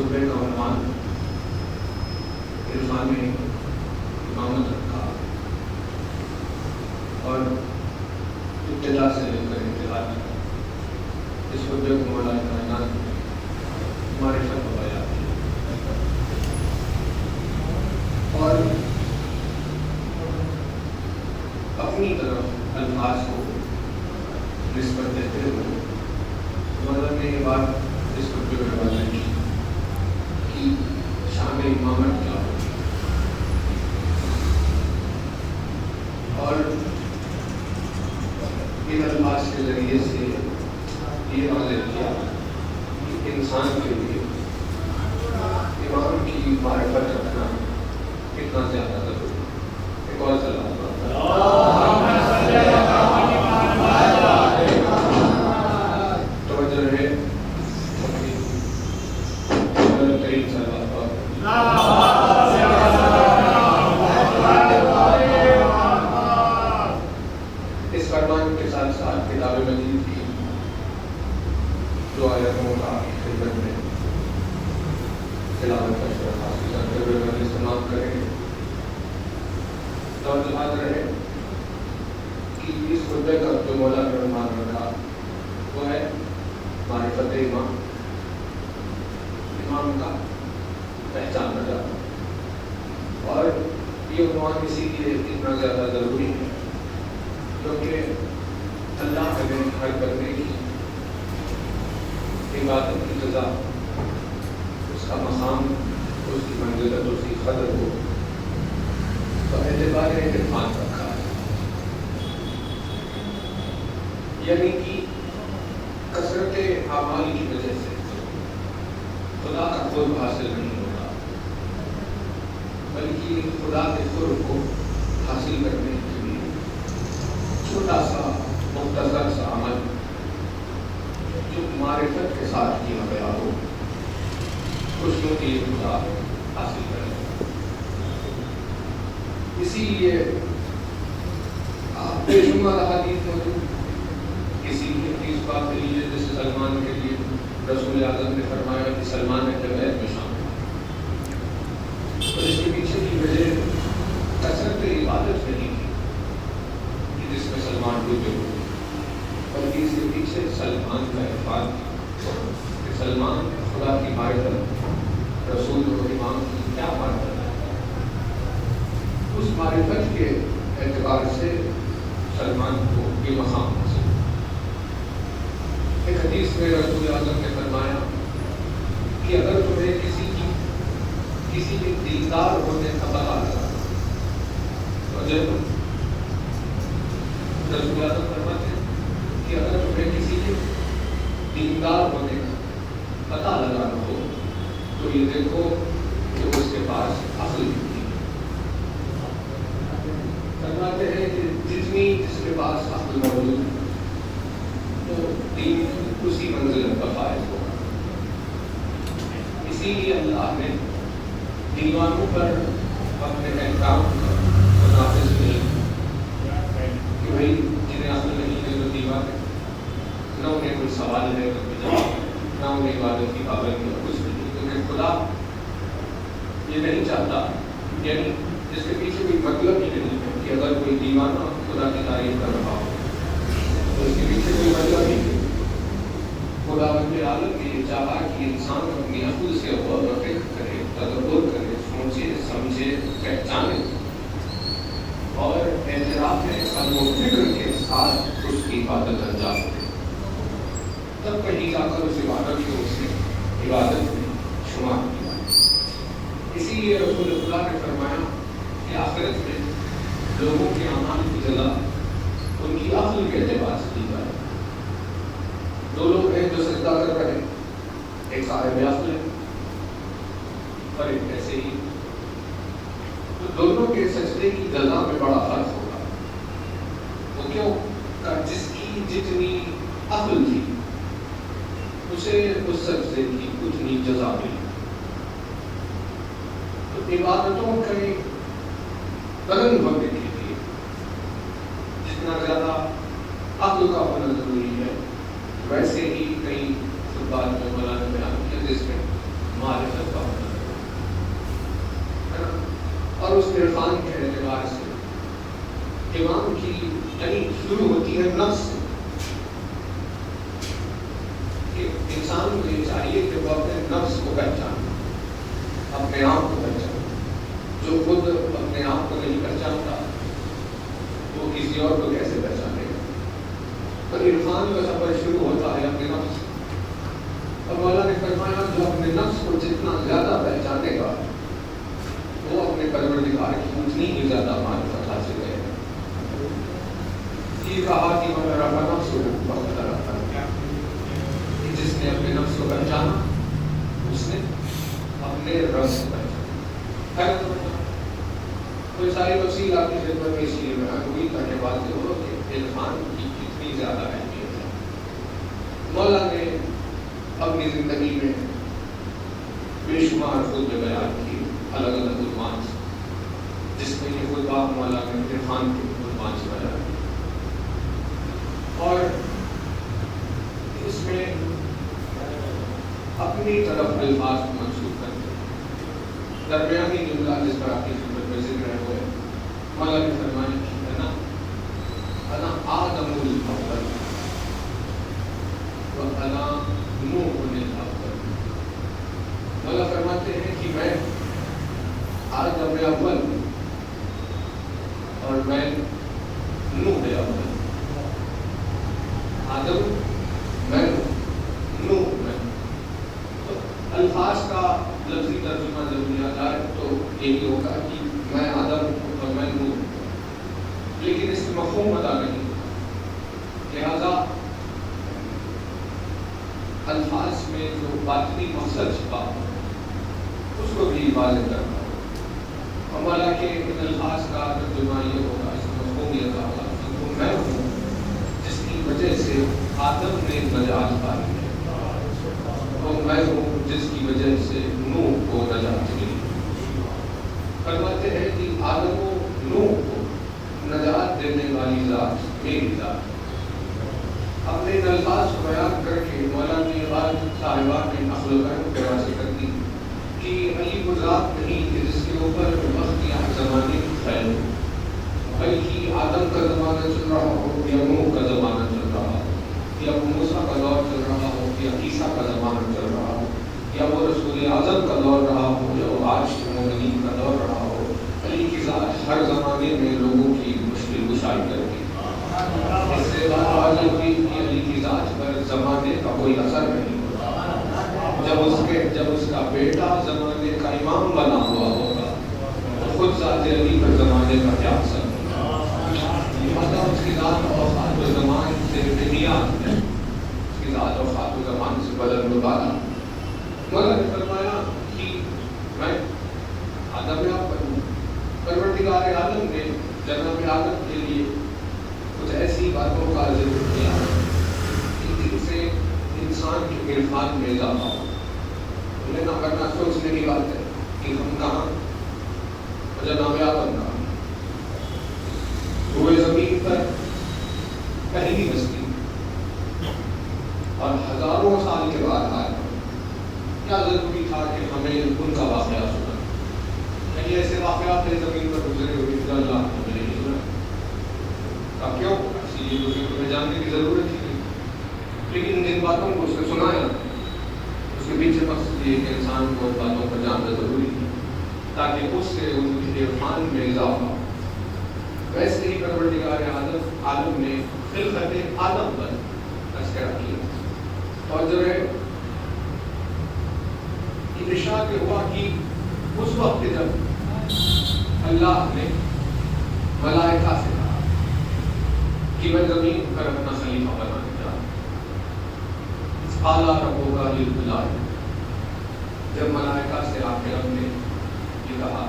خطبے کا عنوان عرفان میں امامت رکھا اور ابتدا سے لے کر انتہا تک اس خطبے کو مولانا کائنات معرفت بتایا اور اپنی طرف الفاظ کو نسبت دیتے ہوئے مولانا نے یہ بات اس خطبے میں بیان کی کہ شان امامت کیا ہو اور ان الفاظ کے ذریعے سے یہ واضح کیا کہ انسان کے لیے امام کی معرفت رکھنا کتنا زیادہ ضروری ہے. ایک اور سلام توجہ رہے کریم صلی اللہ اس فرمان کے ساتھ ساتھ کتاب مجید کی جو آیتوں کا خدمت میں تلاوت کا شرف حاصل کرتے ہوئے میں استعمال کریں گے. توجہ رہے کہ اس خطبے کا جو مولا نے عنوان رکھا وہ ہے معرفت امام کا پہچان رکھا اور یہ عنوان اسی لیے اتنا زیادہ ضروری ہے کیونکہ اللہ نے ہر بندے کی عبادت کی جزا اس کا مقام اس کی منزلت اس کی قدر کو تو اعتبار عرفان رکھا ہے. یعنی کہ کثرت اعمال کی وجہ سے خدا کا قرب حاصل نہیں ہوتا بلکہ خدا کے قرب کو حاصل کرنے کے لیے چھوٹا سا مختصر سا عمل جو معرفت کے ساتھ کیا گیا ہو خوشیوں کے لیے خدا حاصل کرے. اسی لیے بے شمار احادیث موجود کسی حدیث بات لیجیے جیسے سلمان کے لیے رسول اعظم نے فرمایا کہ سلمان اہل بیت میں شامل ہے اور اس کے پیچھے کی وجہ کثرت عبادت نہیں تھی کہ جس میں سلمان ڈوبے ہوئے بلکہ اس کے پیچھے سلمان کا عرفان کہ سلمان خدا کی معرفت رسول و امام کی کیا معرفت ہے اس معرفت کے اعتبار سے سلمان کو یہ مقام حاصل. ایک حدیث میں رسول اعظم نے فرمایا کہ اگر تمہیں کسی کے دیندار ہونے کا پتہ لگا تو جب رسول اعظم فرماتے ہیں کہ اگر تمہیں کسی کے دیندار ہونے کا پتہ لگانا ہو تو یہ دیکھو کہ اس کے پاس عقل نہیں. فرماتے ہیں کہ جتنی جس کے پاس عقل موجود ہے تو دین اسی منزل کا فائز ہوگا. اسی لیے اللہ نے دیوانوں پر اپنے احکام کا نافذ نہیں کہ بھائی جنہیں عقل نہیں ہے تو دیوان ہے نہ انہیں کوئی سوال ہے تو کوئی جواب نہ انہیں عبادت کی پابندی اور کچھ نہیں کیونکہ خدا یہ نہیں چاہتا یعنی جس کے پیچھے کوئی مطلب ہی نہیں ہے کہ اگر کوئی دیوانہ خدا کی تعریف کر رہا ہو تو اس کے پیچھے کوئی مطلب ہی نہیں. خدا بند عالم نے یہ چاہا کہ انسان اپنی عقل سے غور و فکر کرے تدبر کرے سوچے سمجھے پہچانے اور اعتراف قلب و فکر کے ساتھ اس کی عبادت انجام دے تب کہیں جا کر اس عبادت کو اس نے عبادت میں شمار کیا. اسی لیے رسول اللہ نے فرمایا کہ آخرت میں لوگوں کے اعمال کی جزا ان کی عقل کے اعتبار سے دی جائے. دو لوگ ہیں جو سجدہ کر رہے ہیں ایک صاحب عقل ہے اور ایک ایسے ہی تو دونوں کے سجدے کی جزا میں بڑا فرق ہوگا. وہ کیوں جس کی جتنی عقل تھی اسے اس سجدے کی اتنی جزا ملی. تو عبادتوں کے بلند ہونے کے لیے جتنا زیادہ عقل کا ہونا ضروری ہے ویسے ہی کئی خطبات میں مولانا بیان کیا جس میں معرفت انسان کو یہ چاہیے کہ وہ اپنے نفس کو پہچانے، اپنے آپ کو پہچانے۔ جو خود اپنے آپ کو نہیں پہچانتا وہ کسی اور کو کیسے پہچانے گا؟ تو عرفان کا سفر شروع ہوتا ہے اپنے نفس سے، اور مولا نے فرمایا جو اپنے نفس کو جتنا زیادہ پہچانے گا وہ اپنے پروردگار کی اتنی ہی زیادہ معرفت حاصل کرے گا۔ یہ کہا کہ میں رب نفس وقت رکھتا ہوں، جس نے اپنے نفس کو پہچانا اس نے اپنے رب کو پہچانا۔ کوئی ساری تفصیل آپ کی خدمت میں اس لیے بیان ہوئی تاکہ واضح ہو کہ عرفان کی کتنی زیادہ اہمیت ہے۔ مولا نے اپنی زندگی میں بے شمار خطبے بیان کیے الگ الگ عنوان سے، جس میں یہ خطبہ مولا نے عرفان کے عنوان سے بیان کیا، اور اس میں اپنی طرف الفاظ کو منسوخ کرتے درمیانی جملہ جس پر آپ کی خدمت میں ذکر ہے وہ ہے مولا نے فرمایا کہ انا آدم الافضل و انا نوح الافضل۔ مولا فرماتے ہیں کہ میں آدم اول اور میں نوح اول، آدم میں نوح میں۔ تو الفاظ کا لفظی ترجمہ جب لیا جائے تو یہی ہوگا کہ میں آدم اور میں نوح، لیکن اس میں مفہوم ادا نہیں، لہذا الفاظ میں جو باطنی مقصد چھپا اس کو بھی واضح کرنا ہوگا، اور مولا کے ان الفاظ کا ترجمہ یہ ہوگا، اس میں مفہوم یہ ہوگا کہ وہ میں ہوں جس کی وجہ سے آدم نے نجات پائی ہے، وہ میں ہوں جس کی وجہ سے نوح کو نجات ملی۔ فرماتے ہیں کہ آدم و نوح کو نجات دینے والی ذات میری ذات۔ اپنے ان الفاظ کو بیان کر کے مولا نے یہ بات صاحبان عقل و فہم کے واضح کر دی کہ علی وہ ذات نہیں کہ جس کے اوپر وقت یا زمانے کی خیر ہو، بلکہ آدم کا زمانہ چل رہا ہو یا نوح کا زمانہ چل رہا ہو، یا موسیٰ کا دور چل رہا ہو یا عیسیٰ کا زمانہ چل رہا ہو، یا وہ رسول اعظم کا دور رہا ہو یا وہ عرش مومنین کا دور رہا ہو، علی کی ذات ہر زمانے میں لوگوں کی مشکل کشائی کرتی ہے۔ اس سے بات واضح ہوئی کہ علی کی ذات پر زمانے کا کوئی اثر نہیں ہوتا۔ جب اس کا بیٹا زمانے کا امام بنا ہوا ہوگا تو خود ذات علی پر زمانے کا کیا اثر ہوگا؟ لہٰذا اس کی ذات اوقات و زمان سے بنیاد ہے، اس کی ذات اوقات و زمان سے بلند و بالا۔ مولا نے فرمایا کہ میں آدم اول ہوں۔ پروردگار عالم نے جناب آدم کے لیے کچھ ایسی باتوں کا ذکر کیا کہ جن سے انسان کے عرفان میں اضافہ ہو۔ انہیں نہ کرنا سوچنے کی بات ہے کہ ہم کہاں جناب آدم کہاں، روئے زمین پر پہلی بستی اور ہزاروں سال کے بعد آیا، کیا ضروری تھا کہ ہمیں ان کا واقعہ سنا؟ یعنی ایسے واقعات زمین پر گزرے ہوئے اللہ ہمیں نہیں سنا کا کیوں؟ اسی لیے دوسرے کو جاننے کی ضرورت ہی نہیں، لیکن جن باتوں کو اس نے سنایا اس کے پیچھے مقصد یہ کہ انسان کو ان باتوں کو جاننا ضروری ہے تاکہ اس سے ان کے عرفان میں اضافہ ہو۔ ویسے ہی پروردگار عالم نے خلقت آدم پر تذکرہ کیا، اور جو ہے ارشاد ہوا کہ اس وقت جب اللہ نے ملائکہ سے کہا کہ میں زمین پر اپنا خلیفہ بنانے جا رہا ہوں، اعلیٰ ربک للملائکہ، جب ملائکہ سے آپ کے رب نے یہ کہا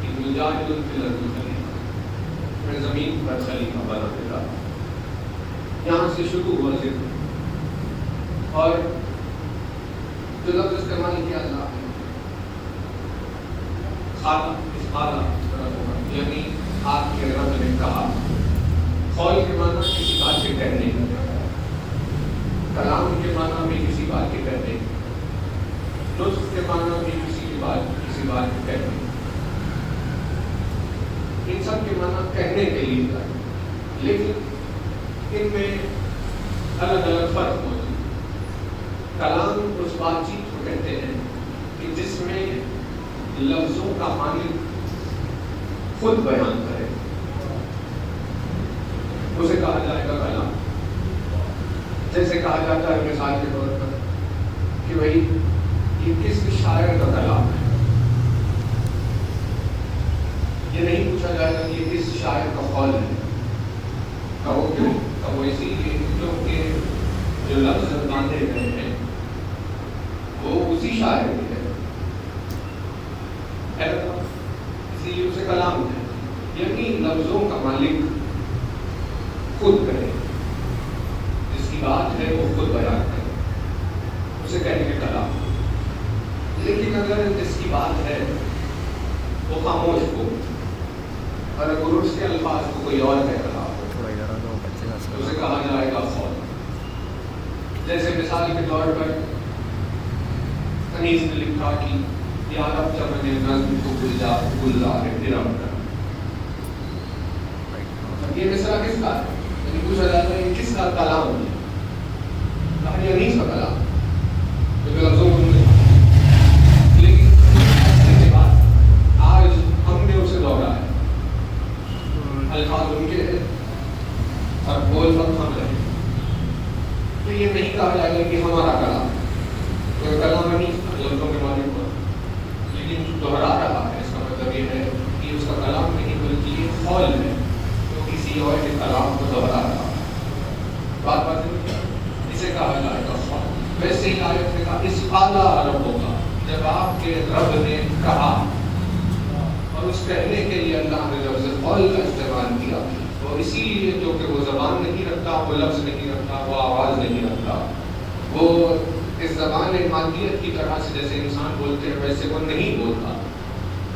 کہ جاعل فی الارض خلیفہ، میں زمین پر خلیفہ بنانے جا رہا ہوں، یہاں سے شروع ہوا ذکر، اور جو لفظ استعمال کیا اللہ نے یعنی آپ کے رب نے کہا، قول کے معنی کسی بات کے کہنے، کلام کے معنی بھی کسی بات کے کہنے، نطق کے معنی بھی کسی بات کے کہنے، ان سب کے معنی کہنے کے لیے تھا، لیکن ان میں الگ الگ فرق موجود ہے۔ کلام بات چیت کو کہتے ہیں کہ جس میں لفظوں کا مالک خود بیان کرے، اسے کہا جائے گا کلام۔ جیسے کہا جاتا ہے مثال کے طور پر کہ بھائی یہ کس شاعر کا کلام ہے، یہ نہیں پوچھا جائے گا کہ یہ کس شاعر کا قول ہے۔ کہو کیوں؟ کہو اسی لیے کیونکہ جو لفظ باندھے گئے ہیں وہ اسی شاعر کے ہے، اسی لیے اسے کلام ہے۔ یعنی لفظوں کا مالک خود کرے، جس کی بات ہے وہ خود بیان کرے، اسے کہنے کے کلام۔ لیکن اگر جس کی بات ہے وہ خاموش ہو اور اگر اس کے الفاظ کو کوئی اور کہہ رہا ہو تو اسے کہا جائے گا قول۔ جیسے مثال کے طور پر انیس نے لکھا کہ یا رب چمن نظم کو گلزار درم کر۔ یہ مصرع کس کا ہے؟ یعنی پوچھا جاتا ہے کس کا کلام ہے؟ کہا یہ انیس کا کلام جو لفظوں کو لیکن کے بعد آج ہم نے اسے دوہرایا، الفاظ ان کے ہیں اور بول پر ہم رہے، تو یہ نہیں کہا جائے گا کہ ہمارا کلام تو کلام نہیں لفظوں کے مالک پر، لیکن دوہرا رہا ہے، اس کا مطلب یہ ہے کہ اس کا کلام نہیں بلکہ یہ قول ہے، تو کسی اور کے کلام کو دوہرا رہا ہے۔ بات اسے کہا جائے گا قول۔ ویسے ہی آیت نے کہا اس اعلیٰ ربوں کا، جب آپ کے رب نے کہا، اور اس کہنے کے لیے اللہ نے لفظ قول کا استعمال کیا، اور اسی لیے جو کہ وہ زبان نہیں رکھتا، وہ لفظ نہیں رکھتا، وہ آواز نہیں رکھتا، وہ اس زبان مادیت کی طرح سے جیسے انسان بولتے ہیں ویسے وہ نہیں بولتا،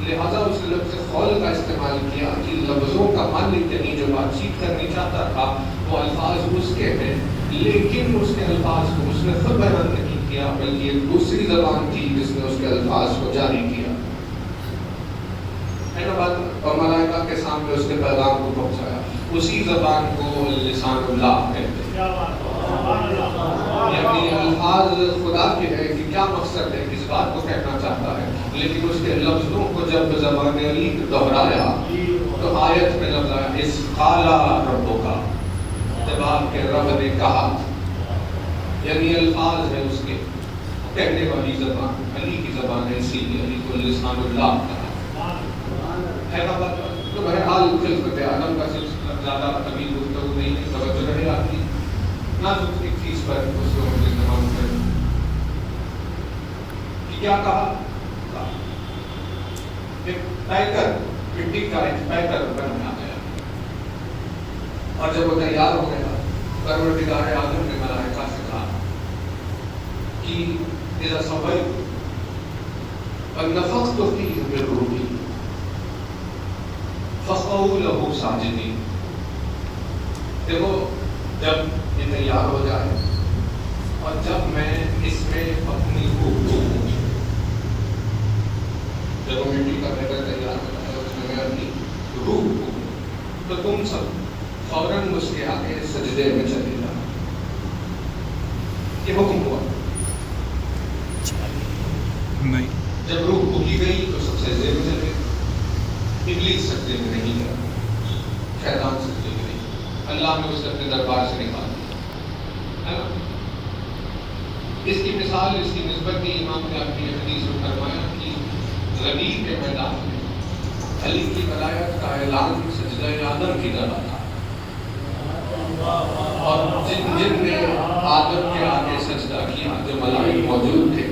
لہذا اس نے لفظ قول کا استعمال کیا کہ لفظوں کا مالک یعنی جو بات چیت کرنی چاہتا تھا وہ الفاظ اس کے ہیں، لیکن اس کے الفاظ کو اس نے خود بیان نہیں کیا بلکہ ایک دوسری زبان تھی جس نے اس کے الفاظ کو جاری کیا ہے نا بات، اور ملائکہ کے سامنے اس نے پیغام کو پہنچایا۔ اسی زبان کو لسان اللہ کہتے ہیں، یعنی الفاظ خدا کے ہے کہ کیا مقصد ہے، کس بات کو کہنا چاہتا ہے، لیکن اس کے لفظوں کو جب زبان علی دہرایا تو آیت میں لفظ آیا اس قالا ربوں کا، جب آپ کے رب نے کہا، یعنی الفاظ ہے اس کے کہنے والی زبان علی کی زبان ہے، اسی لیے علی کو لسان اللہ کہا ہے نا بات۔ تو بہرحال خلقت آدم کا سلسلہ زیادہ طویل گفتگو نہیں ہے، توجہ رہے آپ کی نازک ایک چیز پر اس کو مجھے تمام کریں کہ کیا کہا، ایک پیکر مٹی کا ایک پیکر بنایا گیا، اور جب وہ تیار ہو گیا پروردگار عالم نے ملائکہ سے کہا کہ اذا صبیت فنفخت فیہ من روحی فقعوا له ساجدین۔ دیکھو جب یہ تیار ہو جائے اور جب میں اس میں اپنی روح ڈالوں، جب وہ مٹی کا پیکر تیار ہو جائے اور اس میں میں اپنی روح ڈالوں تو تم سب فوراً اس کے آگے سجدے میں چلے جاؤ۔ یہ حکم ہوا نہیں، جب روح بھوکی گئی تو سب سجدے میں چلے، ابلیس سجدے میں نہیں گیا، شیطان سجدے میں نہیں، اللہ نے اسے اپنے دربار سے نکال دیا ہے نا۔ اس کی مثال، اس کی نسبت بھی امام نے اپنی حدیث میں فرمایا کہ غدیر کے میدان میں علی کی ولایت کا اعلان سجدہ آدم کی طرح تھا، اور جن نے آدم کے آگے سجدہ کیا جو ملائک موجود تھے،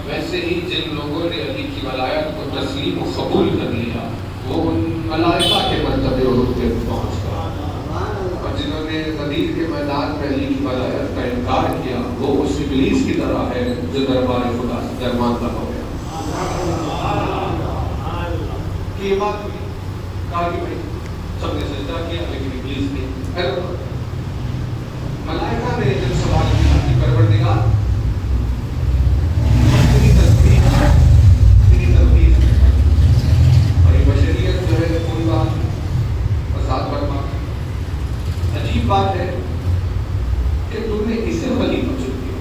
ویسے ہی جن لوگوں نے علی کی ولایت کو تسلیم و قبول کر لیا وہ ان ملائکہ کے مرتبے اور رتبے پر پہنچ گئے، اور جنہوں نے غدیر کے میدان میں علی کی ولایت کا انکار کیا وہ اس ابلیس کی طرح ہے جو دربار خدا سے درماندہ ہو گیا۔ کہ یہ بات ہوئی، کہا کہ بھائی سب نے سجدہ کیا لیکن ابلیس نے، ملائکہ نے جب سوال کیا کہ پروردگار تیری تسبیح تیری تقدیر اور یہ بشریت جو ہے ان کا فساد برپا، عجیب بات ہے کہ تم نے اسے خلیفہ چن کیا،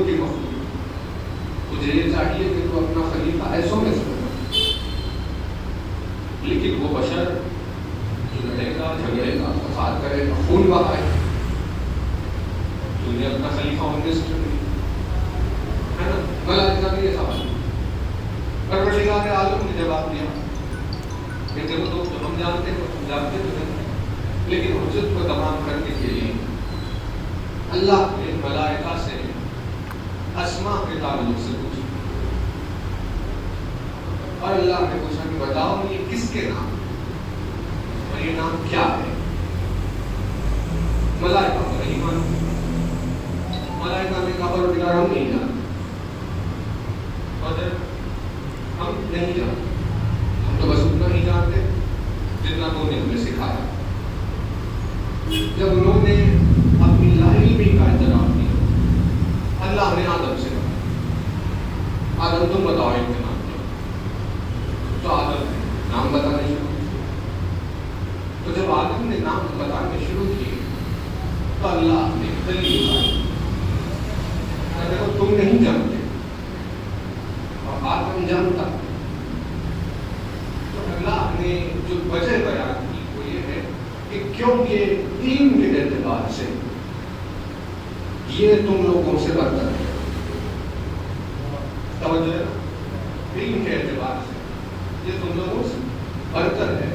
کی مخلوق، تجھے یہ چاہیے کہ تو اپنا خلیفہ ایسوں میں سے بنا، لیکن وہ بشر لڑے گا، جھگڑے گا، فساد کرے گا، خون بہائے گا، تجھے اپنا خلیفہ ہونے سے ہے نا؟ ملائکہ نے یہ سوال پروردگار عالم نے جواب دیا کہ دیکھو تو ہم جانتے ہیں، تم جانتے تو نہیں، لیکن حجت کو تمام کرنے کے لیے اللہ نے ملائکہ سے اسماء کے تعلق سے پوچھا، اور اللہ نے پوچھا کہ بتاؤ یہ کس کے نام اور یہ نام کیا ہے؟ ملائکہ کو نہیں معلوم، ملائکہ نے کہا پروردگار ہم نہیں جانتے، ہم نہیں جانتے، ہم تو بس اتنا ہی جانتے جتنا تو نے ہمیں سکھایا۔ جب انہوں نے اپنی لا علمی کا اعتراف کیا، اللہ نے آدم سے کہا آدم تم بتاؤ ان کے نام کیا؟ تو آدم نے نام بتانے شروع کیے۔ تو جب آدم نے نام بتانے شروع کیے تو اللہ نے دلیل بتائی، دیکھو تم نہیں جانتے اور آدم جانتا، تو اللہ نے جو وجہ بیان کی وہ یہ ہے کہ کیونکہ علم کے اعتبار سے یہ تم لوگوں سے برتر ہے، توجہ ہے نا؟ علم کے اعتبار سے یہ تم لوگوں سے برتر ہے،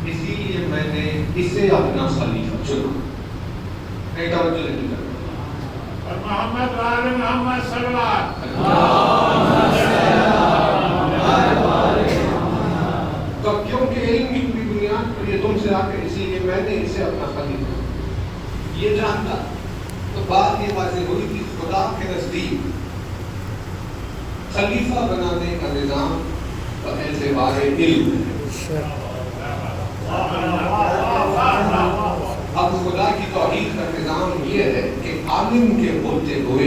اسی لیے میں نے اسے اپنا خلیفہ چنا۔ نہیں توجہ نہیں کرتا محمد وآل محمد صلی اللہ تو کیونکہ علم کی بنیاد پر یہ تم سے آ کے اسی لیے میں نے اسے اپنا خلیفہ یہ جانتا، تو بات یہ واضح ہوئی کہ خدا کے نزدیک خلیفہ بنانے کا نظام اعتبار علم ہے۔ اب خدا کی توحید کا نظام یہ ہے کہ عالم کے ہوتے ہوئے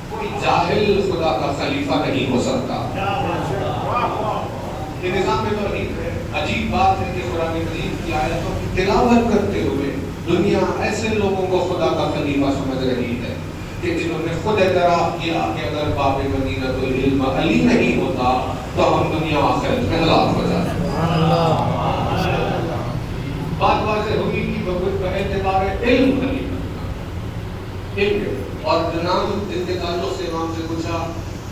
کوئی جاہل خدا کا خلیفہ نہیں ہو سکتا۔ یہ نظام توحید ہے۔ عجیب بات ہے کہ قرآن مجید کی آیتوں کی تلاوت کرتے ہوئے دنیا ایسے لوگوں کو خدا کا خلیفہ سمجھ رہی ہے کہ جنہوں نے خود اعتراف کیا کہ اگر باب مدینۃ العلم علی نہیں ہوتا تو ہم دنیا آخرت میں ہلاک ہو جاتے۔ بات واضح ہوگی کہ اعتبار علم خلیفہ علم، اور جو نام جن کے تعلق سے امام سے پوچھا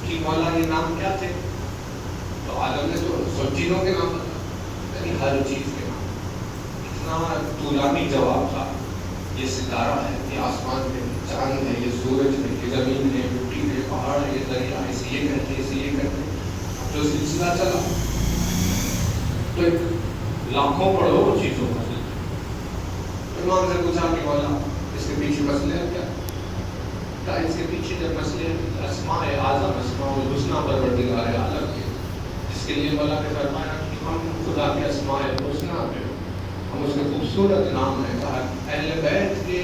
کہ مولا یہ نام کیا تھے، تو عالم نے تو سب چیزوں کے نام بتایا، یعنی ہر چیز کے نام، اتنا طولانی جواب تھا۔ یہ ستارہ ہے، یہ آسمان ہے، چاند ہے، یہ سورج ہے، یہ زمین ہے، مٹی ہے، پہاڑ ہے، یہ دریا ہے، اسے یہ کہتے ہیں، اسے یہ کہتے ہیں۔ جو سلسلہ چلا تو ایک لاکھوں کروڑوں چیزوں کا امام سے پوچھا کہ مولا اس کے پیچھے مسئلہ کیا؟ اس کے پیچھے جب مسئلے اسماء اعظم، اسماء الحسنی پروردگار عالم کے، جس کے لیے مولا نے فرمایا کہ ہم خدا کے اسماء الحسنی پہ ہم اس کے خوبصورت نام ہے، کہا اہل بیت کے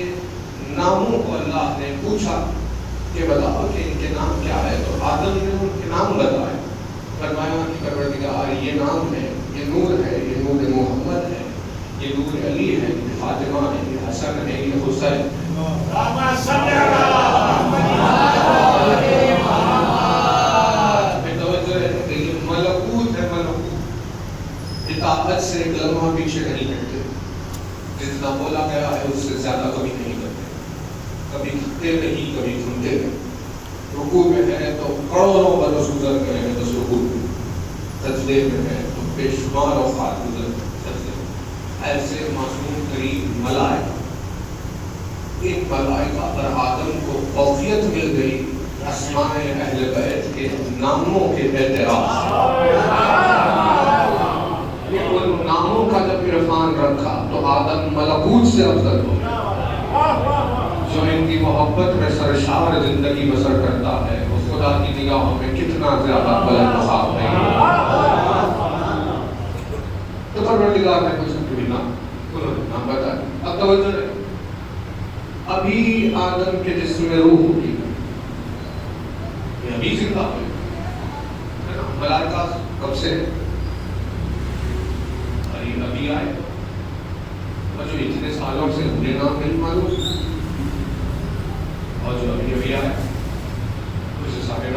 ناموں کو اللہ نے پوچھا کہ بتاؤ کہ ان کے نام کیا ہے، تو آدم نے ان کے نام بتائے، فرمایا کہ پروردگار یہ نام ہے، یہ نور ہے، یہ نور محمد ہے، یہ نور علی ہے، یہ فاطمہ ہے، یہ حسن ہے، یہ حسین۔ ملکوت ہے، ملکوت اطاعت سے ایک لمحہ پیچھے نہیں ہٹتے، جتنا بولا گیا ہے اس سے زیادہ کبھی نہیں کرتے، کبھی تھکتے نہیں، کبھی تھمتے نہیں۔ رکوع میں ہے تو کروڑوں برس گزر گئے ہیں تو رکوع میں، سجدے میں ہے تو بے شمار اوقات گزر گئے سجدے میں۔ ایسے معصوم ترین ملائکہ، ان ملائکہ پر آدم کو فوقیت مل گئی اسماء اہل بیت کے ناموں کے اعتراف، ان ناموں کا جب عرفان رکھا تو آدم ملکوت سے افضل ہو گیا۔ جو ان کی محبت میں سرشار زندگی بسر کرتا ہے وہ خدا کی نگاہوں میں کتنا زیادہ بلند مقام ہے۔ تو پروردگار نے کچھ انہوں نے نام بتا دیا۔ اب توجہ رہے، ابھی آدم کے جسم میں روح ہوگی، یہ ابھی زندہ ہوئی، ملائکہ کب سے ابھی آئے، اور جو اتنے سالوں سے انہیں نام نہیں معلوم، اور جو ابھی ابھی آئے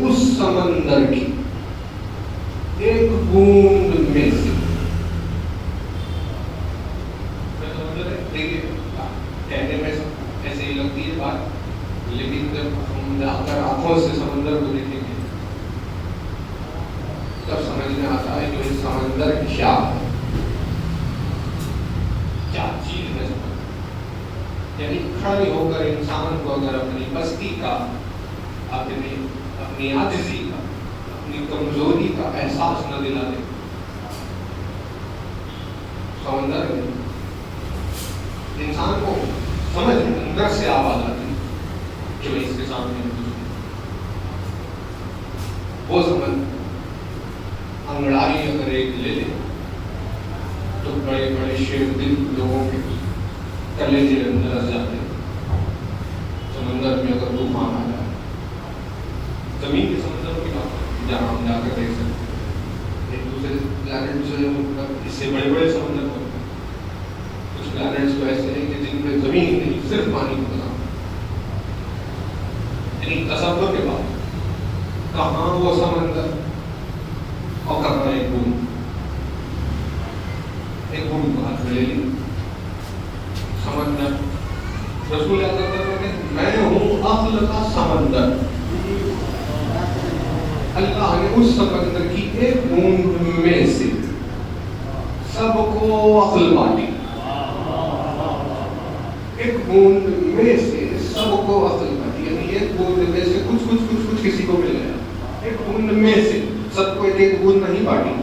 اس سمندر کی ایک بوند میں سے. دیکھیے کہنے میں ایسے ہی لگتی ہے بات, لیکن جب ہم جا کر آنکھوں سے سمندر کو دیکھیں گے تب سمجھ میں آتا ہے کہ سمندر کیا ہے, کیا چیز ہے. یعنی کھڑے ہو کر انسان کو اگر اپنی پستی کا, اپنی عاجزی کا, اپنی کمزوری کا احساس نہ دلا دے, سمندر میں انسان کو سمجھ اندر سے آواز آتی کہ میں اس کے سامنے وہ سمندر انگڑائی اگر ایک لے لے تو بڑے بڑے شیر دل لوگوں کے کلیجے اندر رس جاتے ہیں. سمندر میں اگر طوفان آ جائے, زمین کے سمندر کی بات جہاں ہم جا کر دیکھ سکتے ہیں, ایک دوسرے پلانٹ جو ہے اس سے بڑے بڑے سمندر ہوتے ہیں. کچھ پلانٹس تو ایسے ہیں کہ جن میں زمین ہی نہیں, صرف پانی کو بنا. یعنی تصور کے بعد کہاں وہ سمندر اور کہاں ایک بوند کو ہاتھ میں لے لی. سمندر رسول اللہ کہتے ہیں میں ہوں عقل کا سمندر. اللہ نے اس سمندر کی ایک بوند میں سے سب کو عقل بانٹی. ایک بوند میں سے سب کو عقل بانٹی. یعنی ایک بوند میں سے کچھ کسی کو مل گیا. ایک بوند میں سے سب کو ایک بوند نہیں بانٹی,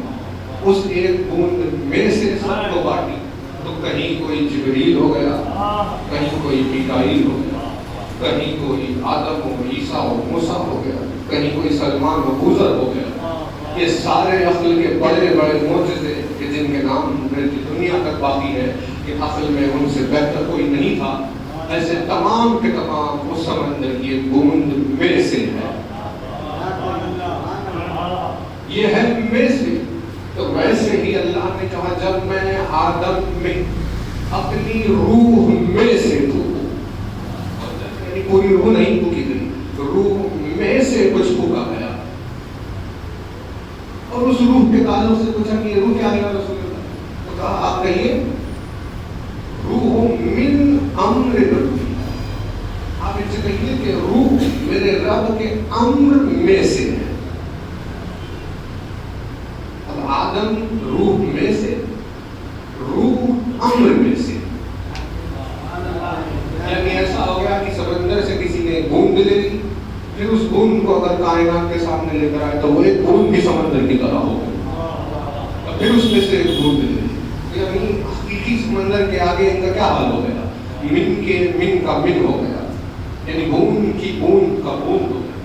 اس ایک بوند میں سے سب کو بانٹی. تو کہیں کوئی جبریل ہو گیا, کہیں کوئی میکائیل ہو گیا, کہیں کوئی آدم ہو, عیسیٰ ہو, موسیٰ ہو گیا, کہیں کوئی سلمان ہو, بوذر ہو گیا. یہ سارے عقل کے بڑے بڑے معجزے کہ جن کے نام دنیا تک باقی ہے کہ عقل میں ان سے بہتر کوئی نہیں تھا, ایسے تمام کے تمام اس سمندر کی ایک بوند میں سے ہے. یہ ہے میں سے. تو ویسے ہی اللہ نے کہا جب میں آدم میں اپنی روح میں سے پھونکوں, یعنی پوری روح نہیں پھونکی گئی, روح میں سے کچھ پھونکا گیا. اور اس روح کے تعلق سے پوچھا کہ یہ روح کیا ہے رسول اللہ؟ تو کہا آپ کہیے روح من امر ربی. آپ ان سے کہیے کہ روح میرے رب کے امر میں سے ہے. آدم روح میں سے, روح امر میں سے. یعنی ایسا ہو گیا کہ سمندر سے کسی نے بوند لے لی, پھر اس بوند کو اگر کائنات کے سامنے لے کر آئے تو وہ ایک بوند بھی سمندر کی طرح ہو گئی, پھر اس میں سے ایک بوند لے لی. یعنی حقیقی سمندر کے آگے ان کا کیا حال ہو گیا, من کا من ہو گیا, یعنی بوند کی بوند کا بوند ہو گیا.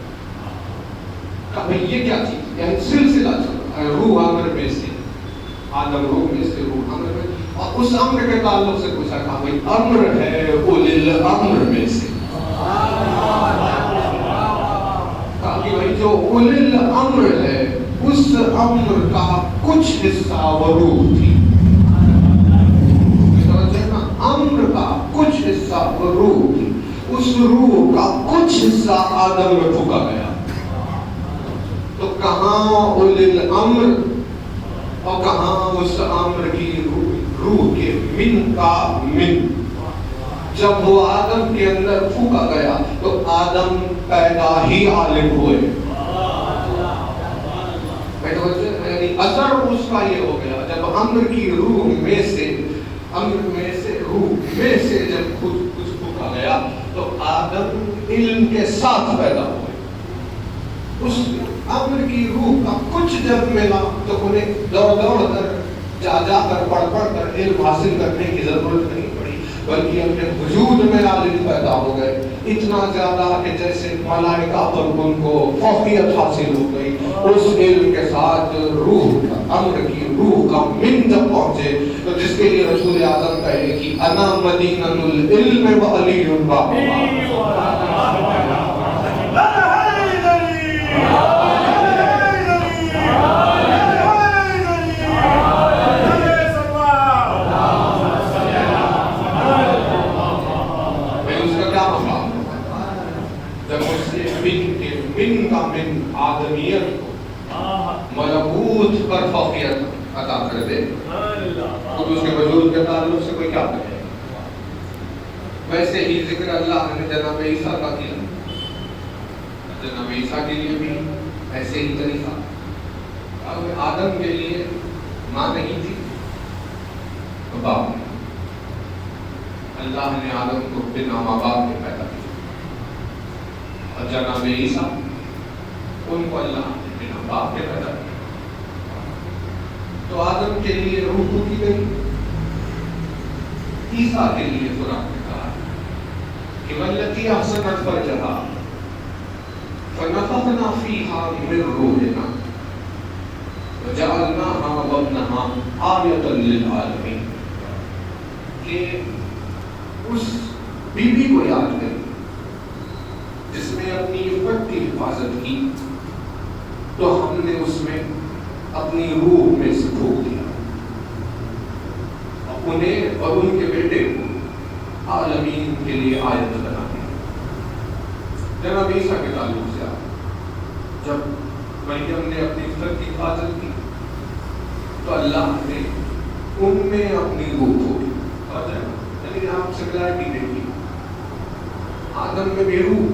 بھائی یہ کیا چیز, یعنی سلسلہ چل رہا ہے. روح امر میں سے, آدم روح میں سے, روح امر میں, اور اس امر کے تعلق سے پوچھا کہا بھائی امر ہے اولل امر میں سے. کہا کہ بھائی جو اولل امر ہے اس امر کا کچھ حصہ وہ روح تھی. امر کا کچھ حصہ وہ روح تھی, اس روح کا کچھ حصہ آدم میں پھونکا گیا. تو کہاں اولل امر اور کہاں اس امر کی روح کے من کا من. جب وہ آدم کے اندر پھونکا گیا تو آدم پیدا ہی عالم ہوئے. یعنی اثر اس کا یہ ہو گیا جب امر کی روح میں سے, امر میں سے, روح میں سے جب کچھ پھونکا گیا تو آدم علم کے ساتھ پیدا ہوئے. اس امر کی روح کا کچھ جب ملا تو انہیں دوڑ کر جا کر پڑھ کر علم حاصل کرنے کی ضرورت نہیں پڑی, بلکہ اپنے وجود میں عالم پیدا ہو گئے. اتنا زیادہ کہ جیسے ملائکہ پر ان کو فوقیت حاصل ہو گئی. اس علم کے ساتھ روح امر کی روح کا من جب پہنچے تو جس کے لیے رسول اعظم کہے کہ انا مدینہ العلم و علی آدمیت کو ملکوت پر فوقیت عطا کر دے تو اس کے وجود کے تعلق سے کوئی کیا کرے. ویسے ہی ذکر اللہ نے جناب عیسیٰ کا کیا. جناب عیسیٰ کے لیے بھی ایسے ہی طریقہ. اب آدم کے لیے ماں نہیں تھی تو باپ نے. اللہ نے آدم کو بنا ماں باپ کے پیدا کیا اور جناب عیسیٰ ان کو اللہ نے بنا باپ کے پیدا کیا. تو آدم کے لیے روح کو کی گئی. عیسیٰ کے لیے قرآن نے کہا کہ والتی احسنت فرجہا فنفخنا فیہا من روحنا وجعلناها وابنها آیۃ للعالمین. کہ اس بیوی کو یاد کریں جس نے اپنی عفت کی حفاظت کی تو ہم نے اس میں اپنی روح میں سے پھونک دیا. انہیں اور ان کے بیٹے کو عالمین کے لیے آیت بنا دیا. جناب عیسیٰ کے تعلق سے جب مریم نے اپنی عفت کی حفاظت کی تو اللہ نے ان میں اپنی روح پھونکی. یعنی آپ سملیرٹی دیکھیے. آدم میں بھی روح,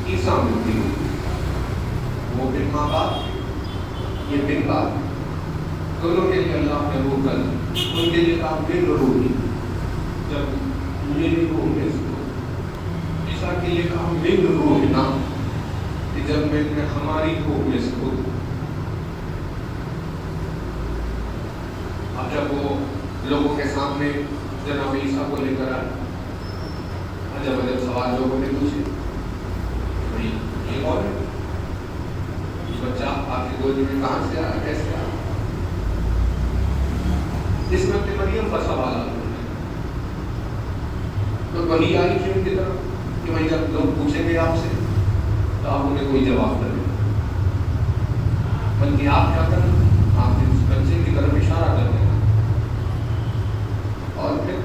عیسیٰ میں بھی روح. وہ بن ماں باپ, یہ بن باپ, دونوں کے لیے اللہ نے روح کر ان کے لیے کام بن روحی. جب میری روح میں سے عیسیٰ کے لیے کام بن روح نا کہ جب میں نے ہماری روح میں سے ہو. اب جب وہ لوگوں کے سامنے جناب عیسیٰ کو لے کر آئے, عجب عجب سوال لوگوں نے پوچھے. بھائی یہ کون ہے؟ یہ بچہ آپ کی گود میں کہاں سے آیا, کیسے آیا؟ اس میں اپنی مریم کا سوال آتا ہے. تو وہی آئی تھی ان کی طرف کہ بھائی جب لوگ پوچھیں گے آپ سے تو آپ انہیں کوئی جواب نہ دیں, بلکہ آپ کیا کریں, آپ اس بچے کی طرف اشارہ کر دیں اور پھر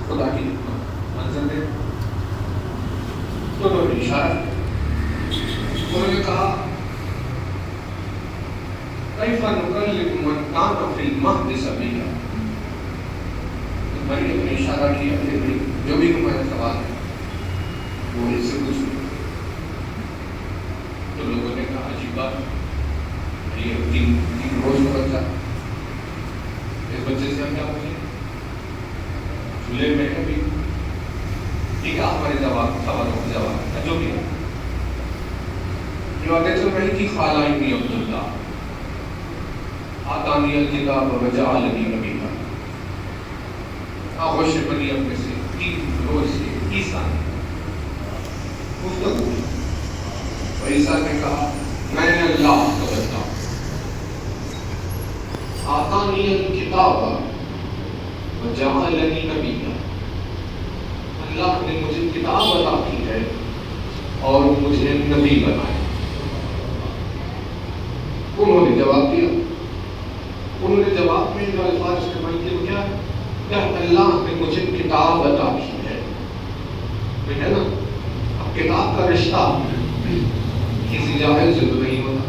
خدا کی منظر دیں. تو انہوں نے اشارہ کیا. انہوں نے کہا کیف نکلم من کان فی المہد صبیا. مریم نے اشارہ کیا کہ جو بھی تمہارا سوال ہے وہ اس سے پوچھو. تو لوگوں نے کہا عجیب بات, یہ تین روز کا بچہ, اس بچے سے ہم کیا پوچھیں, چولہے میں ہے بھی. ٹھیک ہے, آپ ہمارے سوالوں کا جواب جو بھی ہے. جو آگے چل رہی تھی خالہ ابن عبداللہ آتانی الکتاب وجعلنی نبیا. آغوش مریم میں سے 3 روز سے عیسیٰ نے گفتگو کی اور عیسیٰ نے کہا میں نے اللہ کا بندہ, آتانی الکتاب وجعلنی نبیا. اللہ نے مجھے کتاب عطا کی ہے اور مجھے نبی بنایا. انہوں نے جواب دیا. انہوں نے جواب میں جو الفاظ استعمال کیے وہ کیا ہے کہ اللہ نے مجھے کتاب عطا کی ہے. ہے نا, اب کتاب کا رشتہ کسی جاہل سے تو نہیں ہوتا.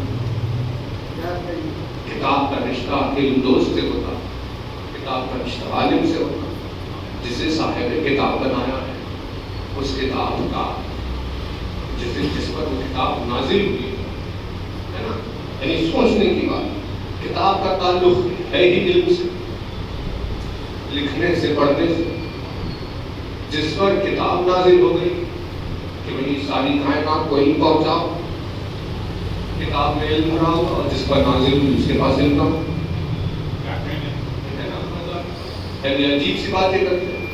کتاب کا رشتہ علم دوست سے ہوتا, کتاب کا رشتہ عالم سے ہوتا. جسے صاحب کتاب بنایا ہے اس کتاب کا جس پر وہ کتاب نازل ہوئی ہے نا, یعنی سوچنے کی بات. کتاب کا تعلق ہے ہی علم سے, لکھنے سے, پڑھنے سے. جس پر کتاب نازل ہو گئی کہ وہی ساری کائنات کو علم پہنچاؤ, کتاب میں علم بھرا ہو, اور جس پر نازل ہوئی اس کے پاس علم نہ ہو. عجیب سی باتیں کرتے ہیں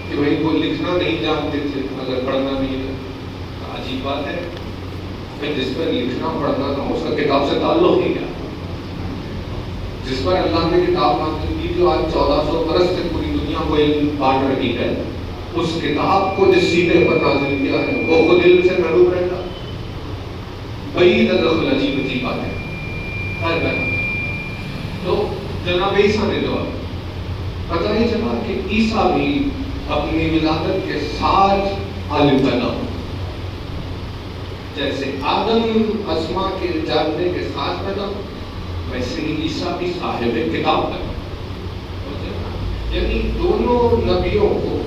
کہ وہی کو لکھنا نہیں جانتے تھے اگر پڑھنا نہیں تھا. عجیب بات ہے کہ جس پر لکھنا پڑھنا تھا اس کا کتاب سے تعلق ہی کیا. جس پر اللہ نے کتاب نازل کی جو آج 1400 برس سے پوری دنیا کو علم بانٹ رہی ہے, اس کتاب کو جس سینے پر نازل کیا ہے وہ خود علم سے محروم رہتا. بڑی تدخل عجیب عجیب بات ہے. تو جناب عیسیٰ نے جواب پتہ نہیں چلا کہ عیسیٰ بھی اپنی ولادت کے ساتھ عالم پیدا ہو. جیسے آدم اسما کے جاننے کے ساتھ پیدا ہوا، ویسے ہی عیسیٰ بھی صاحب کتاب ہے. یعنی دونوں نبیوں کو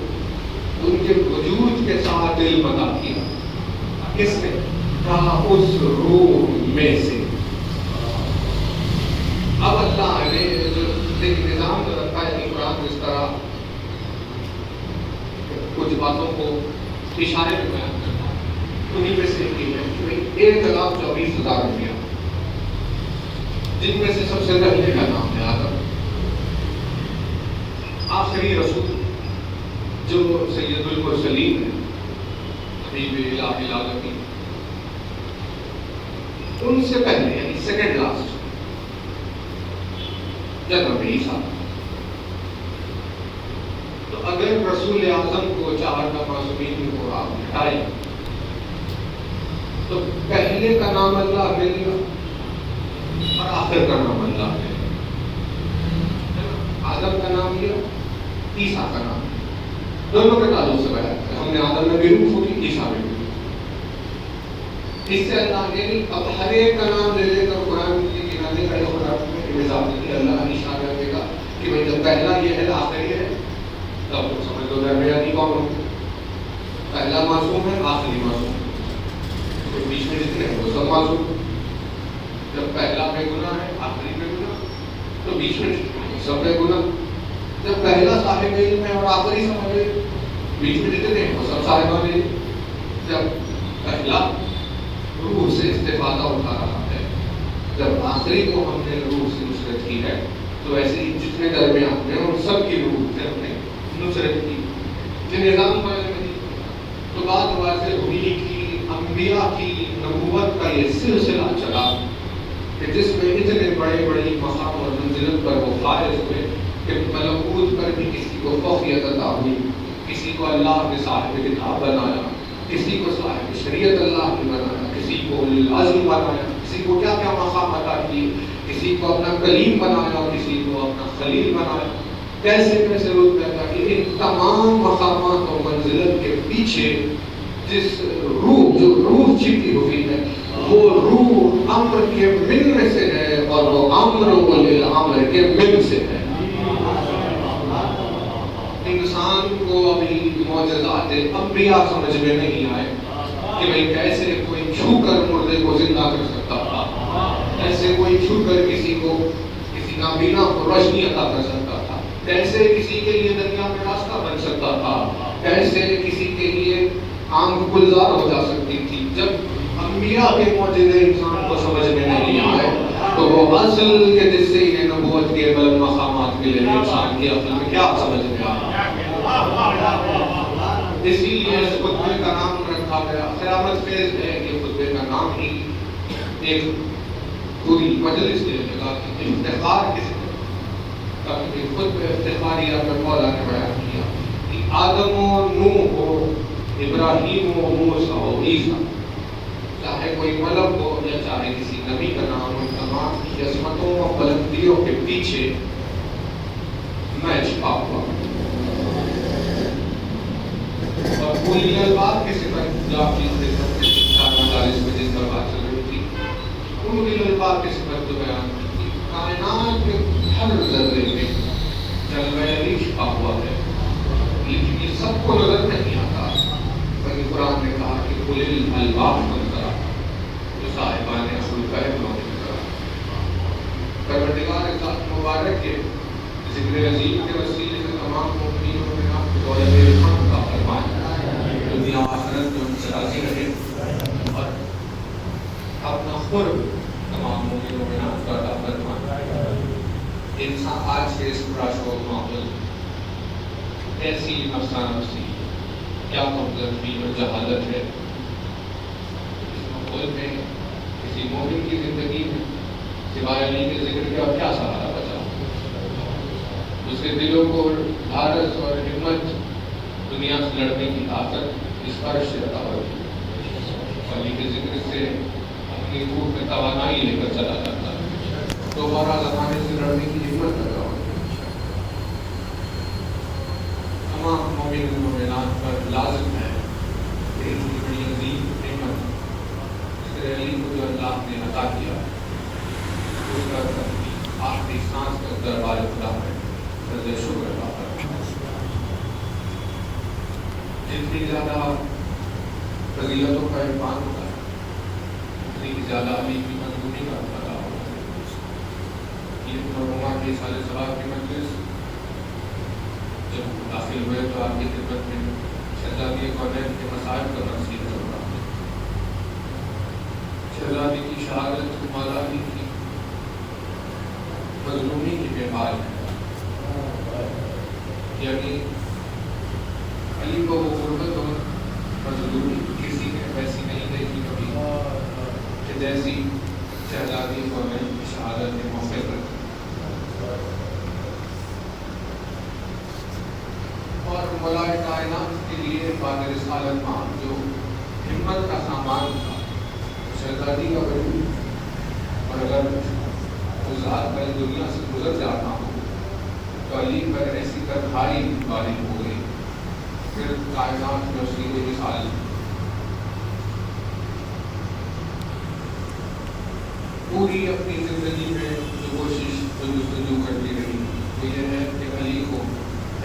ان کے وجود کے ساتھ علم عطا کیا. کس نے؟ کہا اس روح میں سے. اب اللہ نے جو ایک نظام رکھا ہے قرآن اس طرح کچھ باتوں کو اشارے میں بیان کرتا ہے. انہیں میں سے ایک ہے کہ 1,24,000 روپیہ، جن میں سے سب سے پہلے کا نام ہے آدم، آخری رسول جو سید المرسلین ہے، حبیب الہ العالمین، ان سے پہلے یعنی سیکنڈ لاسٹ جناب عیسیٰ. تو اگر رسول اعظم کو 4 معصومین کو آپ ہٹائیں تو پہلے کا نام اللہ نے لیا اور آخر کا نام اللہ نے لیا. آدم کا نام لیا، عیسیٰ کا نام لیا، دونوں کے تعلق سے بیان کیا. ہم نے آدم میں بھی روح ہوئی، عیسیٰ میں بھی. اس سے اللہ نے اب ہر ایک کا نام لے کر قرآن کے کنارے کھڑے ہو رہا ہے. اللہ اشارہ دے گا کہ بھائی جب پہلا یہ ہے آخری ہے، تب تو سمجھ لو درمیانی کون ہو. پہلا معصوم ہے، آخری معصوم، بیچ میں جتنے ہیں وہ سب معصوم. جب پہلا بے گناہ ہے، آخری بے گناہ، تو بیچ میں سب بے گناہ. جب پہلا صاحب علم ہے اور آخری صاحب علم، بیچ میں جتنے ہیں وہ سب صاحبان علم. جب پہلا روح سے استفادہ اٹھا رہا ہے، جب آخری کو ہم نے روح سے نصرت کی ہے، تو ایسے ہی جتنے درمیان میں ان سب کی روح سے ہم نے نصرت کی. یہ نظام نہیں. تو بعد واضح ہوئی کہ انبیاء کی نبوت کا یہ سلسلہ چلا کہ جس میں اتنے بڑے بڑی مقام اور منزلت پر وہ فائز ہوئے کہ ملکوت پر بھی کسی کو فوقیت عطا ہوئی، کسی کو اللہ نے صاحب کتاب بنایا، کسی کو صاحب شریعت اللہ نے بنایا، کسی کو العزم بنایا، کسی کو کیا کیا مقام عطا کیے، کسی کو اپنا کلیم بنایا اور کسی کو اپنا خلیل بنایا. کیسے کیسے روپ پیدا کہ ان تمام مقامات اور منزلت کے پیچھے جس روح جو روح چھپی ہوئی ہے، وہ روح امر کے من میں سے ہے اور وہ امر الامر کے من سے ہے. انسان کو ابھی معجزات انبیاء سمجھ میں نہیں آئے کہ بھئی کیسے کوئی چھو کر مردے کو زندہ کر سکتا تھا، کیسے کوئی چھو کر کسی نابینا کو روشنی عطا کر سکتا تھا، کیسے کسی کے لیے دریا میں راستہ بن سکتا تھا، کیسے کسی کے لیے آنکھ گلزار ہو جا سکتی تھی. جب انبیاء کے معجزے انسان کو سمجھ میں نہیں آئے تو وہ اصل کے جس سے انہیں نبوت کے بلند مقامات ملے انسان کی عقل میں کیا سمجھ میں آیا. اسی لیے اس خطبے کا نام رکھا گیا. قیامت خیز ہے کہ خطبے کا نام ہی ایک پوری مجلس دے لگا کہ افتخار کس نے، تاکہ خطبہ افتخاری اپنے مولا نے بیان کیا کہ آدم و نوح ہو، ابراہیم و موسیٰ ہو، عیسیٰ، چاہے کوئی ملک ہو یا چاہے کسی نبی کا نام ہو، تمام کی عظمتوں و بلندیوں کے پیچھے میں چھپا ہوا. اور کوئی الباب کی صفت جو آپ چیز مدارس میں جس پر بات چل رہی تھی، ان الباب کی صفت جو بیان کی کائنات کے ہر ذرے میں جلوہ علی چھپا ہوا ہے، لیکن یہ سب کو نظر نہیں آتا. بلکہ قرآن نے کہا کہ قل الالباب منظرہ، جو صاحبان اصل فہم ہونے کا پروردگار ذات مبارک کے ذکر عظیم کے وسیلے سے تمام مومنینوں میں آپ کو دولت رحمت کا فرمائے، دنیا آخرت میں ان سے راضی رہے اور اپنا قرب تمام مومنوں میں آپ کا عطا فرمائے. انسان آج کے اس پورا شور ماحول ایسی نفسا نفسی کیا مطلبی اور جہالت ہے. اس ماحول میں کسی مومن کی زندگی میں سوائے علی کے ذکر کے اور کیا سہارا بچا. اس کے دلوں کو بھارت اور ہمت دنیا سے لڑنے کی طاقت اس فرش سے عطا ہوتی. علی کے ذکر سے اپنی روح میں توانائی لے کر چلا جاتا ہے، دوبارہ زمانے سے لڑنے کی ہمت پیدا ہوتی ہے. تمام مومن مومنات پر لازم ہے کہ ان کی بڑی عظیم نعمت آپ نے عطا کیا اس کا آخری سانس تک دربار خدا میں سجدہ شکر ادا کرنا. جتنی زیادہ فضیلتوں کا اعلان ہوتا ہے اتنی زیادہ علی کی مضمونی کا پتہ ہوتا ہے. یہ مرحومہ کی سال سوال کی مجلس جب داخل ہوئے تو آپ کی خدمت میں شہزادی کونین کے مسائل کا منصیب چل رہا ہے. شہزادی کی شہادت مولا علی کی مظلومی کی بیمار ہے. یعنی علی کو وہ غربت اور مظلومی کسی نے ویسی نہیں دیکھی کبھی کہ جیسی شہزادی کونین کی شہادت کے موقع پر. اور مولائے کائنات کے لیے بعد رسالت ماں جو ہمت کا سامان تھا شہزادی کا وجود. اور اگر اس ذات میں دنیا سے گزر جاتا ہوں تو علی پر ایسی تنہائی غالب ہو گئی. پھر کائنات میں اس کی کوئی مثال پوری اپنی زندگی میں جو کوشش جو جستجو کرتی رہی وہ یہ ہے کہ علی کو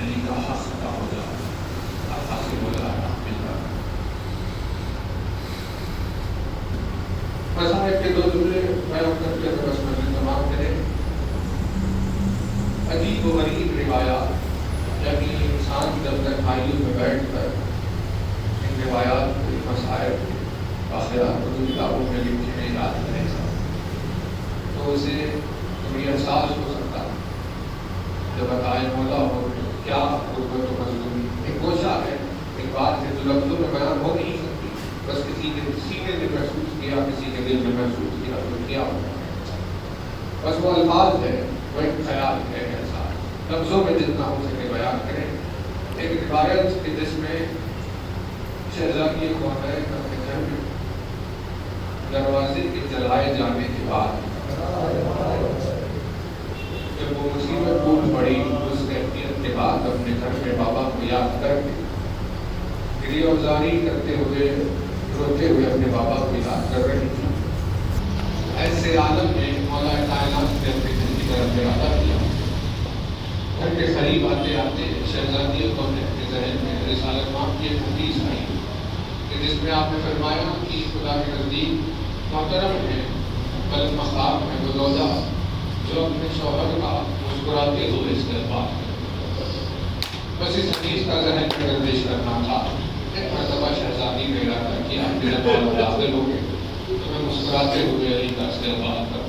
علی کا حق عطا ہو جائے. اللہ سے بولا مل جائے. مذاہب کے دو جملے بیان کر کے بس میں تمام کریں. عجیب و غریب روایات یعنی انسان جب تنہائیوں میں بیٹھ کر ان روایات کے مسائل واقعات کو کتابوں میں لکھنے میں یاد کرے گا تو اسے یہ احساس ہو سکتا ہے جب بتائے مولا ہو کیا غربت و مظلومی ایک گوشہ ہے. ایک بات ہے جو لفظوں میں بیان ہو نہیں سکتی. بس کسی کے سینے نے محسوس کیا کسی کے دل میں محسوس کیا تو کیا ہوتا ہے. بس وہ الفاظ ہے وہ ایک خیال ہے احساس لفظوں میں جتنا ہو سکے بیان کریں. ایک روایت کہ جس میں شہزادی کونین اپنے گھر میں دروازے کے جلائے جانے کے بعد جب وہ مصیبت ٹوٹ پڑی اس کیفیت کے بعد اپنے گھر میں بابا کو یاد کر کے گریہ وزاری کرتے ہوئے روتے ہوئے اپنے بابا کو یاد کر رہی تھی. ایسے عالم میں مولا کائنات نے اپنے گھر کی طرف ارادہ کیا. گھر کے قریب آتے آتے شہزادی کو اپنے ذہن میں رسالت ماں کی ایک حدیث آئی کہ جس میں آپ نے فرمایا کہ خدا کے نزدیک محترم ہے بلند مقام ہے وہ زوجہ جو اپنے شوہر کا مسکراتے ہوئے استقبال کرے. بس اس حدیث کا ذہن میں گردش کرنا تھا. ایک مرتبہ شہزادی نے ارادہ کیا کہ جب آپ داخل ہو گئے تو میں مسکراتے ہوئے علی کا استقبال کروں.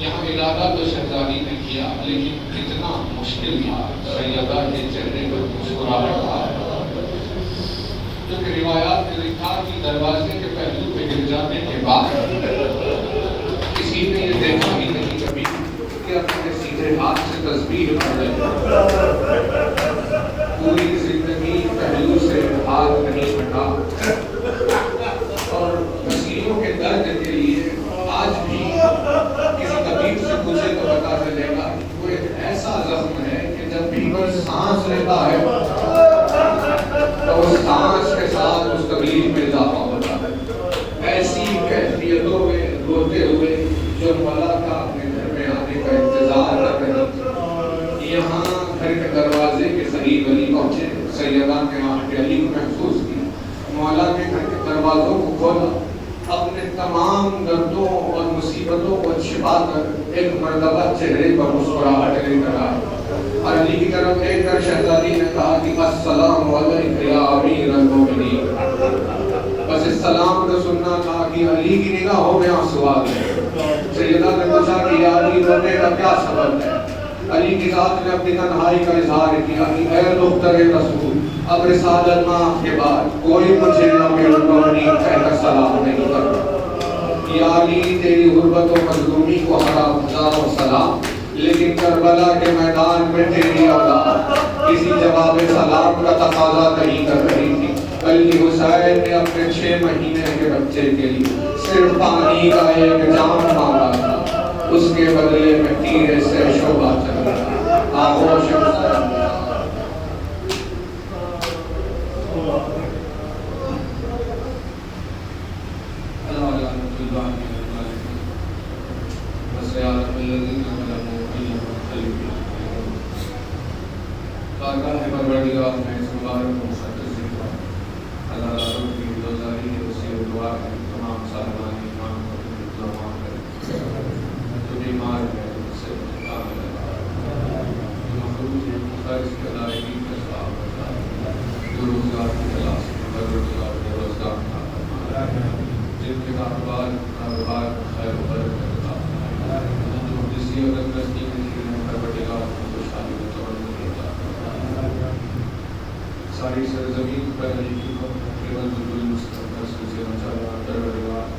یہاں ارادہ تو شہزادی نے کیا لیکن کتنا مشکل تھا سیدہ کے چہرے پر مسکراہٹ تھا. کیونکہ روایات میں لکھا کہ دروازے کے پہلو پہ گر جانے کے بعد کسی نے یہ دیکھا ہی نہیں کبھی کہ اپنے سیدھے ہاتھ سے تسبیح پڑھ لے. پوری زندگی پہلو سے ہاتھ نہیں ہٹا اور مسیحوں کے درد کے لیے آج بھی کسی طبیب سے پوچھے تو پتا چلے گا وہ ایک ایسا زخم ہے کہ جب بھی وہ سانس لیتا ہے تو اس سانس کے ساتھ اس تکلیف میں اضافہ ہوتا ہے. ایسی کیفیتوں میں روتے ہوئے جو مولا کا اپنے گھر میں آنے کا انتظار کر رہی تھی. یہاں گھر کے دروازے کے قریب علی پہنچے. سیدہ کے آنکھ علی کو محسوس کی. مولا کے گھر کے دروازوں کو کھولا. اپنے تمام دردوں اور مصیبتوں کو چھپا کر ایک مرتبہ چہرے پر مسکراہٹ لے کر آئے اور علی کی طرف دیکھ کر شہزادی نے کہا کہ السلام علیک یا امیر المومنین. بس اس سلام کو سننا تھا کہ علی کی نگاہوں میں آنسو آ گئے. سیدہ نے پوچھا کہ یا علی رونے کا کیا سبب ہے. علی کی ذات نے اپنی تنہائی کا اظہار کیا کہ اے دختر رسول اب رسالت ماں کے بعد کوئی مجھے امیر المومنین کہہ کر سلام نہیں کرتا. یا علی تیری غربت و مظلومی کو ہزاروں سلام لیکن کربلا کے میدان میں تیری اولاد کسی جواب سلام کا تقاضا نہیں کر رہی تھی بلکہ حسین نے اپنے 6 مہینے کے بچے کے لیے صرف پانی کا ایک جام مانگا تھا. اس کے بدلے میں تیرے سے شعبہ چل رہا. آغوش اللہ وسيعلم الذين ظلموا أي منقلب ينقلبون. بارگاہ پروردگار میں اس مبارک و مقدس ذکر اللہ تعالیٰ کی گزاری وسیع دعا ہے تمام سالمان ایمان کو اطلاع کرے جو بیمار ہے ان سے کامل جو مخلوق ہے خارج کی ادائیگی کے سواب جو روزگار کی تلاش میں پروردگار نے روزگار عطا فرمائے جن کے کاروبار خیر و برکت عطا فرمائے جو جسی اور تندرستی میں پروردگار کو خوشحالی و تمنا عطا فرمائے ساری سرزمین پر علیکی کو تقریباً ضرور مستقبل سلسلہ چلا پروردگار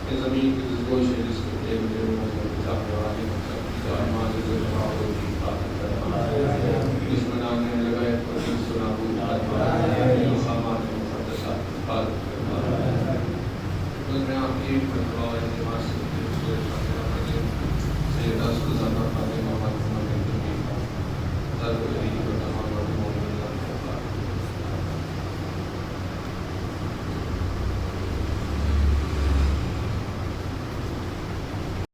یہ زمین کی جزگوش ہے جس کے تیل کے روزوں کی چاہنے والی مقصد کی دائمان جزر جماعوں کی حفاظت فرمائے دشمنان نے لگائے پر دل سنا بود فرمائے مقامات مقدسات کی حفاظت فرمائے خود میں آپ کی ایک مرتبہ